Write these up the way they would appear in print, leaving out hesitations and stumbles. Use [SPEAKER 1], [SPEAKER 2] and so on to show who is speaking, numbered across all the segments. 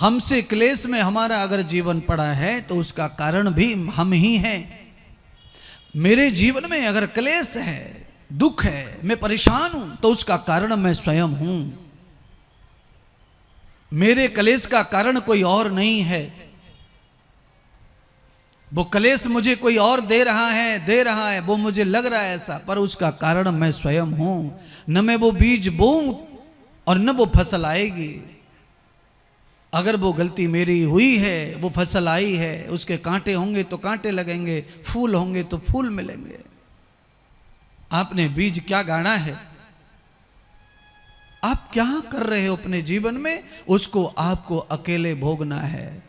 [SPEAKER 1] हमसे क्लेश में हमारा अगर जीवन पड़ा है तो उसका कारण भी हम ही हैं। मेरे जीवन में अगर क्लेश है, दुख है, मैं परेशान हूं तो उसका कारण मैं स्वयं हूं। मेरे क्लेश का कारण कोई और नहीं है। वो क्लेश मुझे कोई और दे रहा है, वो मुझे लग रहा है ऐसा, पर उसका कारण मैं स्वयं हूं। न मैं वो बीज बोऊं और न वो फसल आएगी। अगर वो गलती मेरी हुई है, वो फसल आई है, उसके कांटे होंगे तो कांटे लगेंगे, फूल होंगे तो फूल मिलेंगे। आपने बीज क्या गाड़ा है, आप क्या कर रहे हो अपने जीवन में, उसको आपको अकेले भोगना है।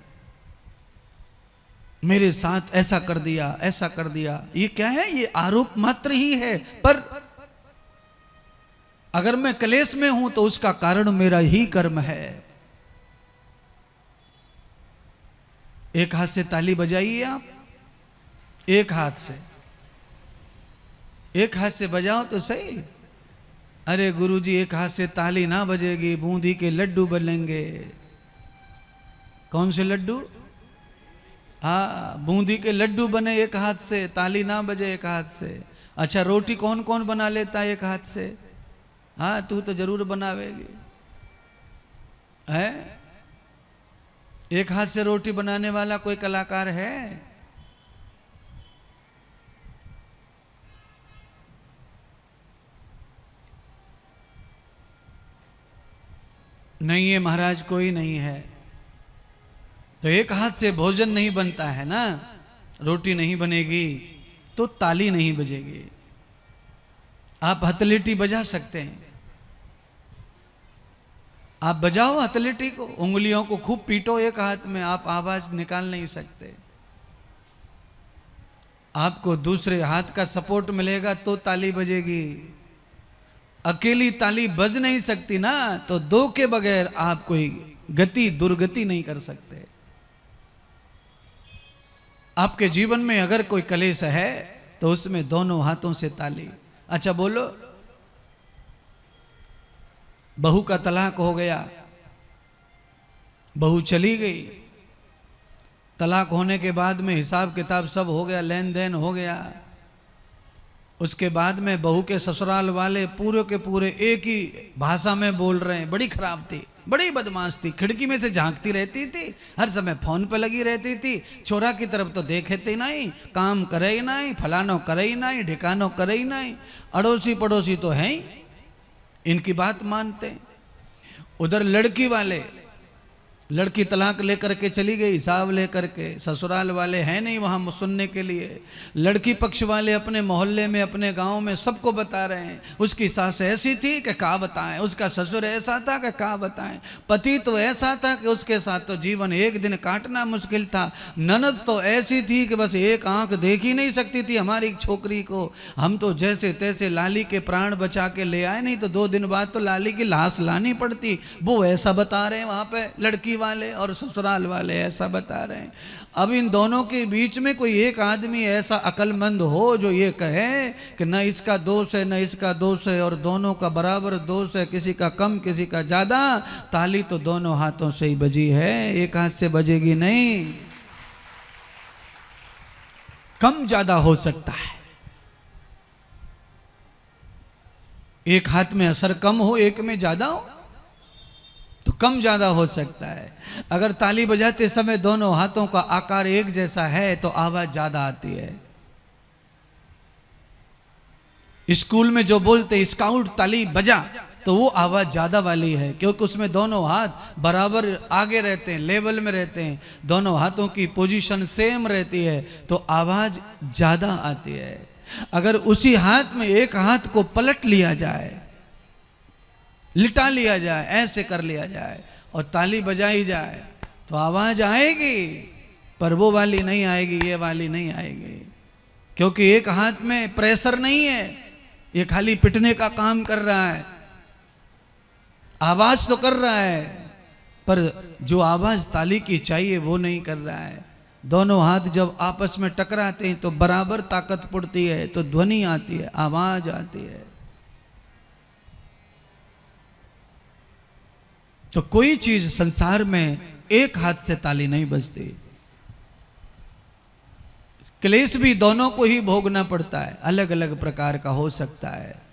[SPEAKER 1] मेरे साथ ऐसा कर दिया, ऐसा कर दिया, ये क्या है, ये आरोप मात्र ही है। पर अगर मैं क्लेश में हूं तो उसका कारण मेरा ही कर्म है। एक हाथ से ताली बजाइए आप, एक हाथ से, एक हाथ से बजाओ तो सही। अरे गुरुजी एक हाथ से ताली ना बजेगी, बूंदी के लड्डू बनेंगे। कौन से लड्डू? हाँ, बूंदी के लड्डू बने एक हाथ से, ताली ना बजे एक हाथ से। अच्छा, रोटी कौन कौन बना लेता है एक हाथ से? हाँ, तू तो जरूर बनावेगी है। एक हाथ से रोटी बनाने वाला कोई कलाकार है? नहीं है महाराज, कोई नहीं है। तो एक हाथ से भोजन नहीं बनता है ना, रोटी नहीं बनेगी तो ताली नहीं बजेगी। आप हथेली बजा सकते हैं, आप बजाओ हथेली को, उंगलियों को खूब पीटो एक हाथ में, आप आवाज निकाल नहीं सकते। आपको दूसरे हाथ का सपोर्ट मिलेगा तो ताली बजेगी। अकेली ताली बज नहीं सकती ना, तो दो के बगैर आप कोई गति दुर्गति नहीं कर सकते। आपके जीवन में अगर कोई कलेश है तो उसमें दोनों हाथों से ताली। अच्छा बोलो, बहू का तलाक हो गया, बहू चली गई, तलाक होने के बाद में हिसाब किताब सब हो गया, लेन देन हो गया। उसके बाद में बहू के ससुराल वाले पूरे के पूरे एक ही भाषा में बोल रहे हैं, बड़ी खराब थी, बड़ी बदमाश थी, खिड़की में से झांकती रहती थी, हर समय फोन पे लगी रहती थी, छोरा की तरफ तो देखे ही नहीं, काम करे ही नहीं, फलानो करे ही नहीं, ढिकानो करे ही नहीं। अड़ोसी पड़ोसी तो हैं ही, इनकी बात मानते। उधर लड़की वाले, लड़की तलाक लेकर के चली गई, हिसाब लेकर के, ससुराल वाले हैं नहीं वहाँ सुनने के लिए। लड़की पक्ष वाले अपने मोहल्ले में, अपने गांव में सबको बता रहे हैं, उसकी सास ऐसी थी कि क्या बताएं, उसका ससुर ऐसा था कि क्या बताएं, पति तो ऐसा था कि उसके साथ तो जीवन एक दिन काटना मुश्किल था, ननद तो ऐसी थी कि बस एक आंख देख ही नहीं सकती थी हमारी छोकरी को, हम तो जैसे तैसे लाली के प्राण बचा के ले आए, नहीं तो 2 दिन बाद तो लाली की लाश लानी पड़ती। वो ऐसा बता रहे हैं वहाँ पे, लड़की वाले और ससुराल वाले ऐसा बता रहे हैं। अब इन दोनों के बीच में कोई एक आदमी ऐसा अक्लमंद हो जो ये कहे कि न इसका दोष है न इसका दोष है और दोनों का बराबर दोष है, किसी का कम किसी का ज्यादा, ताली तो दोनों हाथों से ही बजी है, एक हाथ से बजेगी नहीं। कम ज्यादा हो सकता है, एक हाथ में असर कम हो, एक में ज्यादा हो तो कम ज्यादा हो सकता है। अगर ताली बजाते समय दोनों हाथों का आकार एक जैसा है तो आवाज ज्यादा आती है। स्कूल में जो बोलते स्काउट ताली बजा, तो वो आवाज ज्यादा वाली है, क्योंकि उसमें दोनों हाथ बराबर आगे रहते हैं, लेवल में रहते हैं, दोनों हाथों की पोजीशन सेम रहती है, तो आवाज ज्यादा आती है। अगर उसी हाथ में एक हाथ को पलट लिया जाए, लिटा लिया जाए, ऐसे कर लिया जाए और ताली बजाई जाए तो आवाज आएगी, पर वो वाली नहीं आएगी, ये वाली नहीं आएगी, क्योंकि एक हाथ में प्रेशर नहीं है, ये खाली पिटने का काम कर रहा है, आवाज तो कर रहा है, पर जो आवाज ताली की चाहिए वो नहीं कर रहा है। दोनों हाथ जब आपस में टकराते हैं तो बराबर ताकत पड़ती है, तो ध्वनि आती है, आवाज आती है। तो कोई चीज संसार में एक हाथ से ताली नहीं बजती। क्लेश भी दोनों को ही भोगना पड़ता है, अलग अलग प्रकार का हो सकता है।